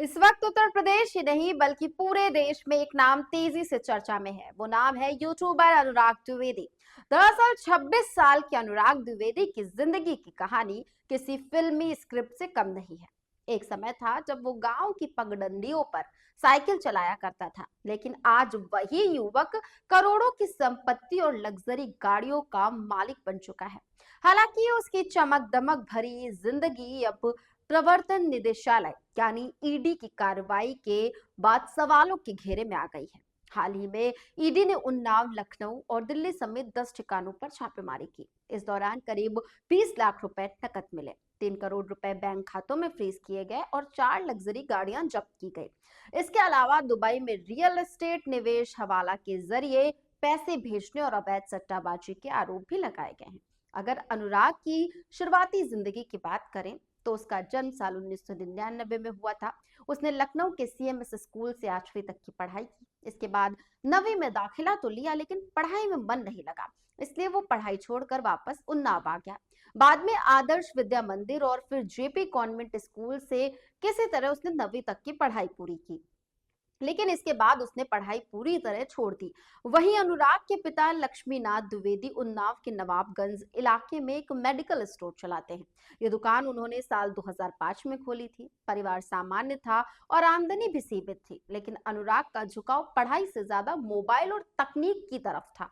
इस वक्त उत्तर प्रदेश ही नहीं बल्कि पूरे देश में एक नाम तेजी से चर्चा में है। वो नाम है यूट्यूबर अनुराग द्विवेदी। दरअसल 26 साल के अनुराग द्विवेदी की जिंदगी की कहानी किसी फिल्मी स्क्रिप्ट से कम नहीं है। एक समय था जब वो गांव की पगडंडियों पर साइकिल चलाया करता था, लेकिन आज वही युवक करोड़ों की संपत्ति और लग्जरी गाड़ियों का मालिक बन चुका है। हालांकि उसकी चमक दमक भरी जिंदगी अब प्रवर्तन निदेशालय यानी ईडी की कार्रवाई के बाद सवालों के घेरे में आ गई है। हाल ही में ईडी ने उन्नाव, लखनऊ और दिल्ली समेत 10 ठिकानों पर छापेमारी की। इस दौरान करीब 20 लाख रुपए नकद मिले, 3 करोड़ रुपए बैंक खातों में फ्रीज किए गए और 4 लग्जरी गाड़ियां जब्त की गई। इसके अलावा दुबई में रियल एस्टेट निवेश हवाला के जरिए पैसे भेजने और अवैध सट्टाबाजी के आरोप भी लगाए गए हैं। अगर अनुराग की शुरुआती जिंदगी की बात करें तो उसका जन्म साल 1999 में हुआ था। उसने लखनऊ के सीएमएस स्कूल से 8वीं तक की पढ़ाई की। इसके बाद 9वीं में दाखिला तो लिया, लेकिन पढ़ाई में मन नहीं लगा, इसलिए वो पढ़ाई छोड़कर वापस उन्नाव आ गया। बाद में आदर्श विद्या मंदिर और फिर जेपी कॉन्वेंट स्कूल से किसी तरह उसने 9वीं तक की पढ़ाई पूरी की, लेकिन इसके बाद उसने पढ़ाई पूरी तरह छोड़ दी। वहीं अनुराग के पिता लक्ष्मीनाथ द्विवेदी उन्नाव के नवाबगंज इलाके में एक मेडिकल स्टोर चलाते हैं। ये दुकान उन्होंने साल 2005 में खोली थी। परिवार सामान्य था और आमदनी भी सीमित थी, लेकिन अनुराग का झुकाव पढ़ाई से ज्यादा मोबाइल और तकनीक की तरफ था।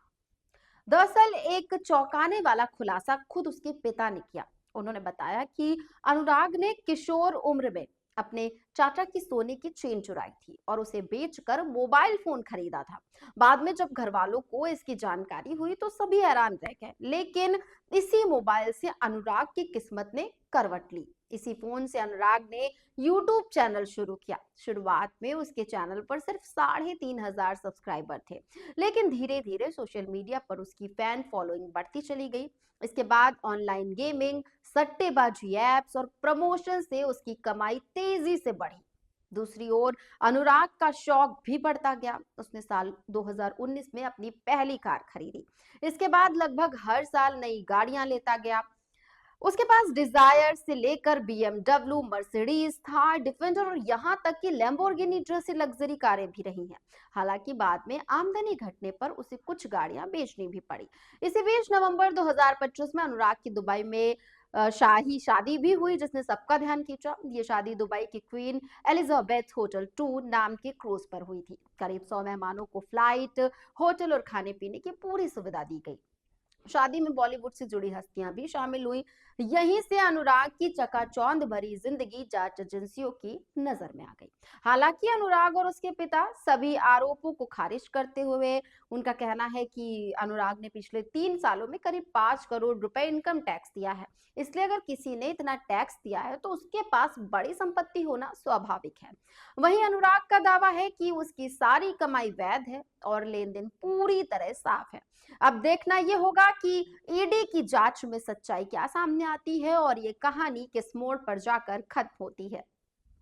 दरअसल एक चौंकाने वाला खुलासा खुद उसके पिता ने किया। उन्होंने बताया कि अनुराग ने किशोर उम्र में अपने चाचा की सोने की चेन चुराई थी और उसे बेचकर मोबाइल फोन खरीदा था। बाद में जब घर वालों को इसकी जानकारी हुई तो सभी हैरान रह गए, लेकिन इसी मोबाइल से अनुराग की किस्मत ने करवट ली। इसी फोन से अनुराग ने यूट्यूब चैनल शुरू किया। शुरुआत में उसके चैनल पर सिर्फ 3,500 सब्सक्राइबर थे, लेकिन धीरे धीरे सोशल मीडिया पर उसकी फैन फॉलोइंग बढ़ती चली गई। इसके बाद ऑनलाइन गेमिंग, सट्टेबाजी एप्स और प्रमोशन से उसकी कमाई तेजी से बढ़ी। दूसरी ओर अनुराग का शौक भी बढ़ता गया। उसने साल 2019 में अपनी पहली कार खरीदी। इसके बाद लगभग हर साल नई गाड़ियां लेता गया। उसके पास डिजायर से लेकर बीएमडब्ल्यू, मर्सिडीज, थार, डिफेंडर और यहाँ तक कि लैम्बोर्गिनी जैसी लग्जरी कारें भी रही हैं। हालांकि बाद में आमदनी घटने पर उसे कुछ गाड़ियां बेचनी भी पड़ी। इसी बीच नवंबर 2025 में अनुराग की दुबई में शाही शादी भी हुई, जिसने सबका ध्यान खींचा। ये शादी दुबई की क्वीन एलिजाबेथ होटल 2 नाम के क्रूज पर हुई थी। करीब 100 मेहमानों को फ्लाइट, होटल और खाने पीने की पूरी सुविधा दी गई। शादी में बॉलीवुड से जुड़ी हस्तियां भी शामिल हुई। यहीं से अनुराग की चकाचौंध भरी जिंदगी जांच एजेंसियों की नजर में आ गई। हालांकि अनुराग और उसके पिता सभी आरोपों को खारिज करते हुए उनका कहना है कि अनुराग ने पिछले 3 सालों में करीब 5 करोड़ रुपए इनकम टैक्स दिया है। इसलिए अगर किसी ने इतना टैक्स दिया है तो उसके पास बड़ी संपत्ति होना स्वाभाविक है। वहीं अनुराग का दावा है कि उसकी सारी कमाई वैध है और लेन देन पूरी तरह साफ है। अब देखना यह होगा कि ईडी की जांच में सच्चाई क्या सामने आती है और ये कहानी किस मोड़ पर जाकर खत्म होती है।